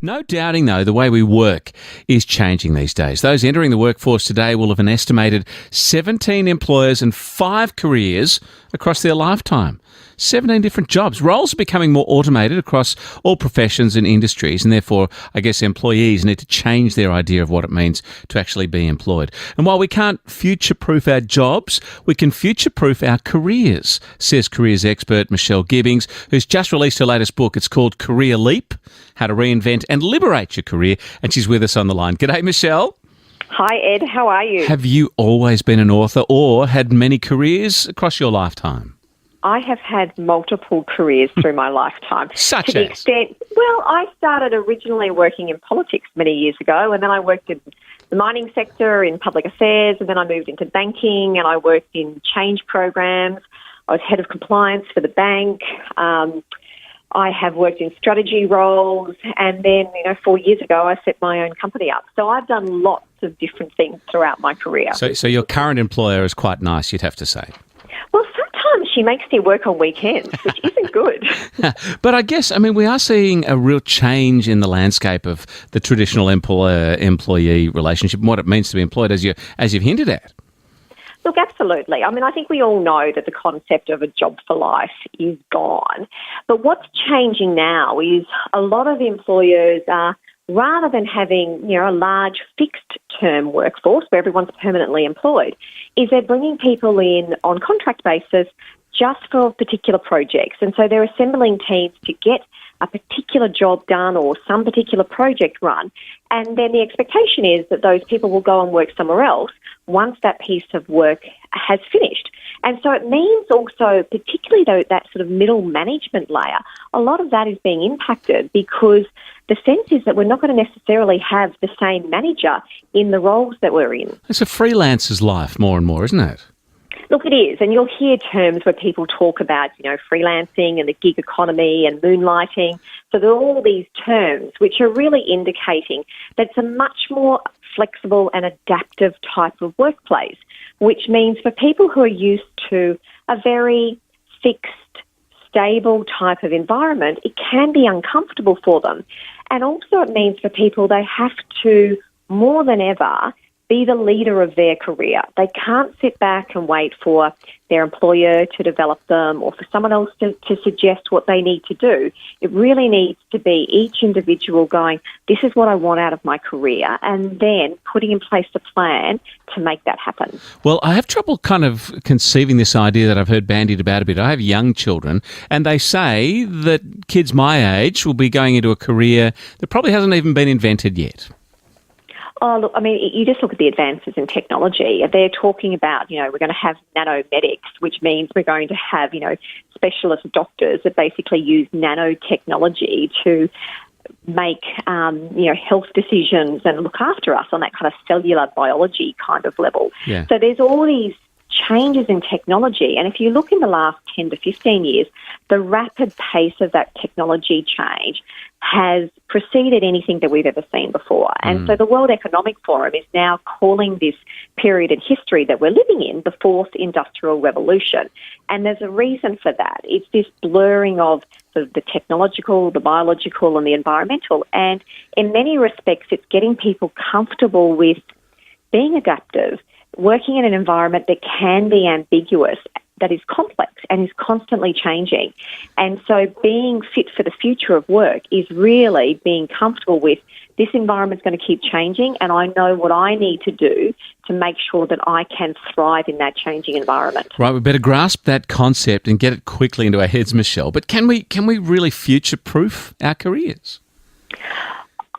No doubting, though, the way we work is changing these days. Those entering the workforce today will have an estimated 17 employers and 5 careers across their lifetime. 17 different jobs. Roles are becoming more automated across all professions and industries, and therefore, I guess employees need to change their idea of what it means to actually be employed. And while we can't future-proof our jobs, we can future-proof our careers, says careers expert Michelle Gibbings, who's just released her latest book. It's called Career Leap, How to Reinvent and Liberate Your Career, and she's with us on the line. G'day, Michelle. Hi, Ed. How are you? Have you always been an author or had many careers across your lifetime? I have had multiple careers through my lifetime. Such to the as? extent, well, I started originally working in politics many years ago, and then I worked in the mining sector, in public affairs, and then I moved into banking, and I worked in change programs. I was head of compliance for the bank. I have worked in strategy roles, and then, 4 years ago, I set my own company up. So I've done lots of different things throughout my career. So your current employer is quite nice, you'd have to say. Well, sometimes she makes me work on weekends, which isn't good. But I guess, we are seeing a real change in the landscape of the traditional employer-employee relationship and what it means to be employed, as you've hinted at. Look, absolutely. I think we all know that the concept of a job for life is gone. But what's changing now is a lot of employers are, rather than having, a large fixed-term workforce where everyone's permanently employed, is they're bringing people in on contract basis just for particular projects. And so they're assembling teams to get a particular job done or some particular project run. And then the expectation is that those people will go and work somewhere else once that piece of work has finished. And so it means also, particularly though that sort of middle management layer, a lot of that is being impacted because the sense is that we're not going to necessarily have the same manager in the roles that we're in. It's a freelancer's life more and more, isn't it? Look, it is, and you'll hear terms where people talk about, freelancing and the gig economy and moonlighting. So there are all these terms which are really indicating that it's a much more flexible and adaptive type of workplace, which means for people who are used to a very fixed, stable type of environment, it can be uncomfortable for them. And also it means for people they have to, more than ever, be the leader of their career. They can't sit back and wait for their employer to develop them or for someone else to suggest what they need to do. It really needs to be each individual going, this is what I want out of my career, and then putting in place a plan to make that happen. Well, I have trouble kind of conceiving this idea that I've heard bandied about a bit. I have young children, and they say that kids my age will be going into a career that probably hasn't even been invented yet. Oh, look, you just look at the advances in technology. They're talking about, we're going to have nanomedics, which means we're going to have, specialist doctors that basically use nanotechnology to make, health decisions and look after us on that kind of cellular biology kind of level. Yeah. So there's all these changes in technology. And if you look in the last 10 to 15 years, the rapid pace of that technology change has preceded anything that we've ever seen before. And so the World Economic Forum is now calling this period in history that we're living in the fourth industrial revolution. And there's a reason for that. It's this blurring of the technological, the biological and the environmental. And in many respects, it's getting people comfortable with being adaptive, working in an environment that can be ambiguous, that is complex and is constantly changing. And so being fit for the future of work is really being comfortable with this environment's going to keep changing and I know what I need to do to make sure that I can thrive in that changing environment. Right, we better grasp that concept and get it quickly into our heads, Michelle. But can we really future-proof our careers?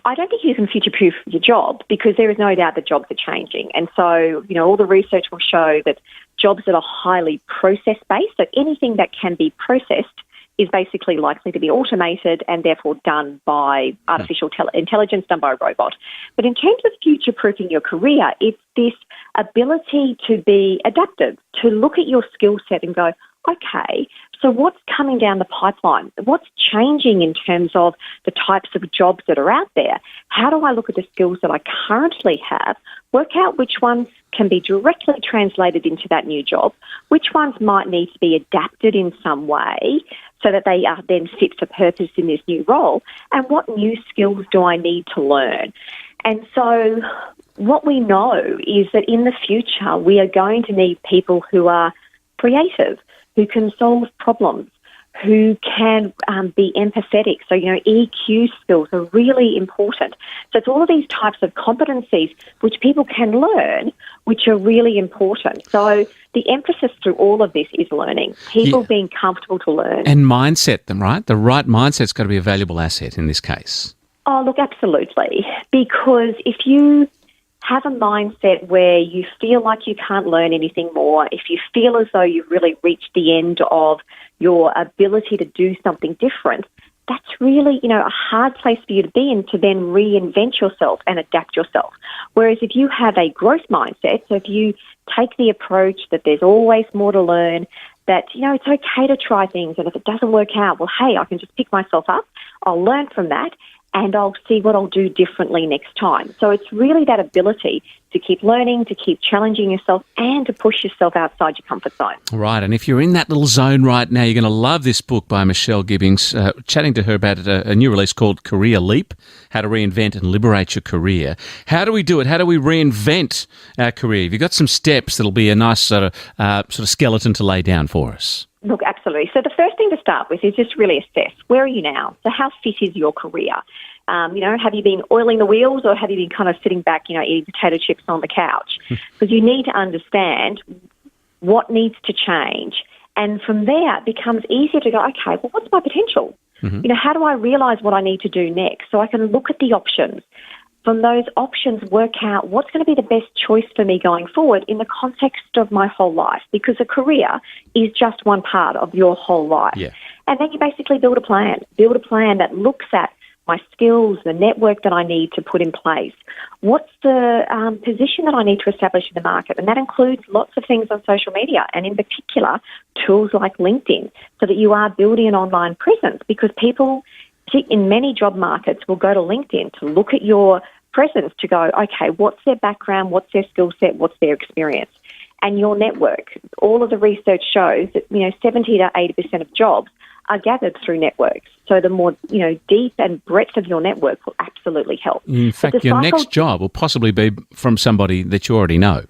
I don't think you can future-proof your job because there is no doubt that jobs are changing. And so, all the research will show that jobs that are highly process-based, so anything that can be processed is basically likely to be automated and therefore done by artificial intelligence, done by a robot. But in terms of future-proofing your career, it's this ability to be adaptive, to look at your skill set and go, okay, So what's coming down the pipeline? What's changing in terms of the types of jobs that are out there? How do I look at the skills that I currently have, work out which ones can be directly translated into that new job, which ones might need to be adapted in some way so that they are then fit for purpose in this new role, and what new skills do I need to learn? And so what we know is that in the future we are going to need people who are creative, who can solve problems, who can be empathetic. So, EQ skills are really important. So it's all of these types of competencies which people can learn, which are really important. So the emphasis through all of this is learning, people being comfortable to learn. And mindset them, right? The right mindset's got to be a valuable asset in this case. Oh, look, absolutely. Because if you have a mindset where you feel like you can't learn anything more, if you feel as though you've really reached the end of your ability to do something different, that's really, a hard place for you to be in to then reinvent yourself and adapt yourself. Whereas if you have a growth mindset, so if you take the approach that there's always more to learn, that, it's okay to try things, and if it doesn't work out, well, hey, I can just pick myself up, I'll learn from that, and I'll see what I'll do differently next time. So it's really that ability to keep learning, to keep challenging yourself, and to push yourself outside your comfort zone. Right, and if you're in that little zone right now, you're going to love this book by Michelle Gibbings, chatting to her about a new release called Career Leap, How to Reinvent and Liberate Your Career. How do we do it? How do we reinvent our career? You've got some steps that'll be a nice sort of skeleton to lay down for us. Look, absolutely. So the first thing to start with is just really assess, where are you now? So how fit is your career? Have you been oiling the wheels, or have you been kind of sitting back, eating potato chips on the couch? Because you need to understand what needs to change. And from there, it becomes easier to go, okay, well, what's my potential? Mm-hmm. How do I realise what I need to do next? So I can look at the options. From those options, work out what's going to be the best choice for me going forward in the context of my whole life, because a career is just one part of your whole life. Yeah. And then you basically build a plan that looks at my skills, the network that I need to put in place. What's the position that I need to establish in the market? And that includes lots of things on social media, and in particular, tools like LinkedIn, so that you are building an online presence, because people in many job markets will go to LinkedIn to look at your presence to go, okay, what's their background, what's their skill set, what's their experience? And your network. All of the research shows that, 70 to 80% of jobs are gathered through networks. So the more, deep and breadth of your network will absolutely help. In fact, your next job will possibly be from somebody that you already know.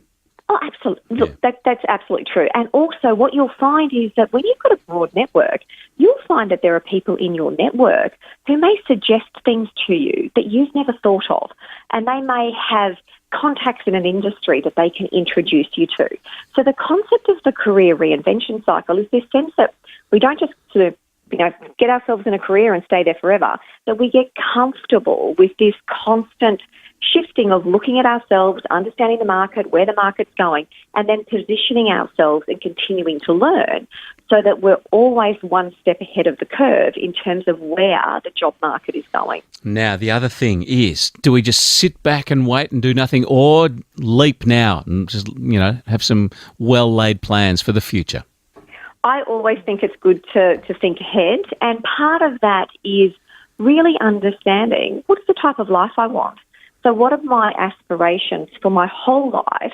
Oh, absolutely. Look, that's absolutely true. And also what you'll find is that when you've got a broad network, you'll find that there are people in your network who may suggest things to you that you've never thought of. And they may have contacts in an industry that they can introduce you to. So the concept of the career reinvention cycle is this sense that we don't just sort of, get ourselves in a career and stay there forever, that we get comfortable with this constant shifting of looking at ourselves, understanding the market, where the market's going, and then positioning ourselves and continuing to learn so that we're always one step ahead of the curve in terms of where the job market is going. Now, the other thing is, do we just sit back and wait and do nothing, or leap now and just, have some well-laid plans for the future? I always think it's good to think ahead, and part of that is really understanding what's the type of life I want. So what are my aspirations for my whole life,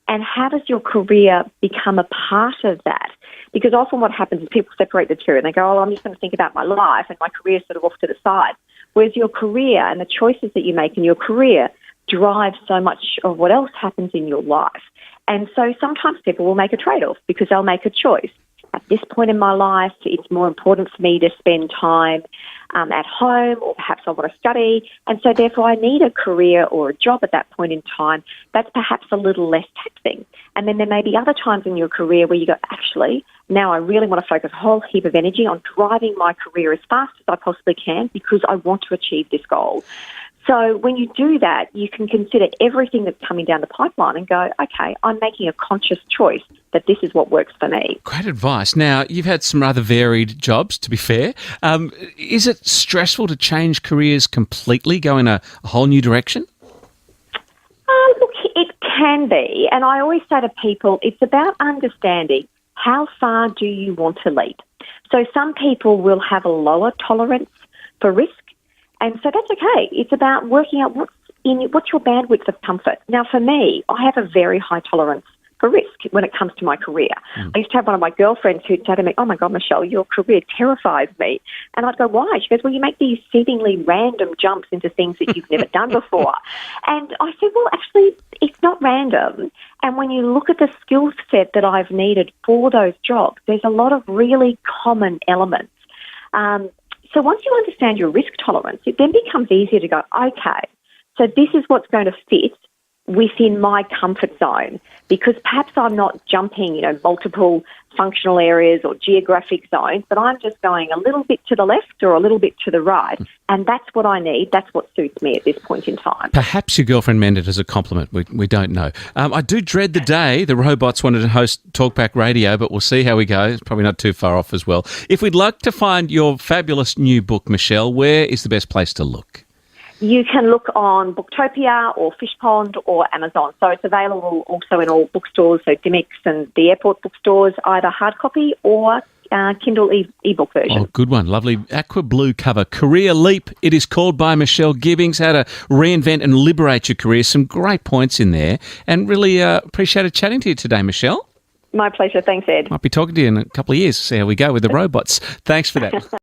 and how does your career become a part of that? Because often what happens is people separate the two and they go, I'm just going to think about my life and my career sort of off to the side. Whereas your career and the choices that you make in your career drive so much of what else happens in your life. And so sometimes people will make a trade-off because they'll make a choice. At this point in my life, it's more important for me to spend time at home, or perhaps I want to study, and so therefore I need a career or a job at that point in time that's perhaps a little less taxing. And then there may be other times in your career where you go, actually, now I really want to focus a whole heap of energy on driving my career as fast as I possibly can because I want to achieve this goal. So when you do that, you can consider everything that's coming down the pipeline and go, okay, I'm making a conscious choice that this is what works for me. Great advice. Now, you've had some rather varied jobs, to be fair. Is it stressful to change careers completely, go in a whole new direction? Look, it can be. And I always say to people, it's about understanding how far do you want to leap. So some people will have a lower tolerance for risk, and so that's okay. It's about working out what's your bandwidth of comfort. Now, for me, I have a very high tolerance for risk when it comes to my career. I used to have one of my girlfriends who'd say to me, "Oh my God, Michelle, your career terrifies me." And I'd go, "Why?" She goes, "Well, you make these seemingly random jumps into things that you've never done before." And I said, "Well, actually, it's not random. And when you look at the skill set that I've needed for those jobs, there's a lot of really common elements." So once you understand your risk tolerance, it then becomes easier to go, okay, so this is what's going to fit within my comfort zone, because perhaps I'm not jumping, multiple functional areas or geographic zones, but I'm just going a little bit to the left or a little bit to the right, and that's what I need. That's what suits me at this point in time. Perhaps your girlfriend meant it as a compliment. We don't know. I do dread the day the robots wanted to host Talkback Radio, but we'll see how we go. It's probably not too far off as well. If we'd like to find your fabulous new book, Michelle, where is the best place to look? You can look on Booktopia or Fishpond or Amazon. So it's available also in all bookstores, so Dymocks and the airport bookstores, either hard copy or Kindle ebook version. Oh, good one. Lovely aqua blue cover. Career Leap, it is called, by Michelle Gibbings. How to reinvent and liberate your career. Some great points in there. And really appreciated chatting to you today, Michelle. My pleasure. Thanks, Ed. Might be talking to you in a couple of years, see how we go with the robots. Thanks for that.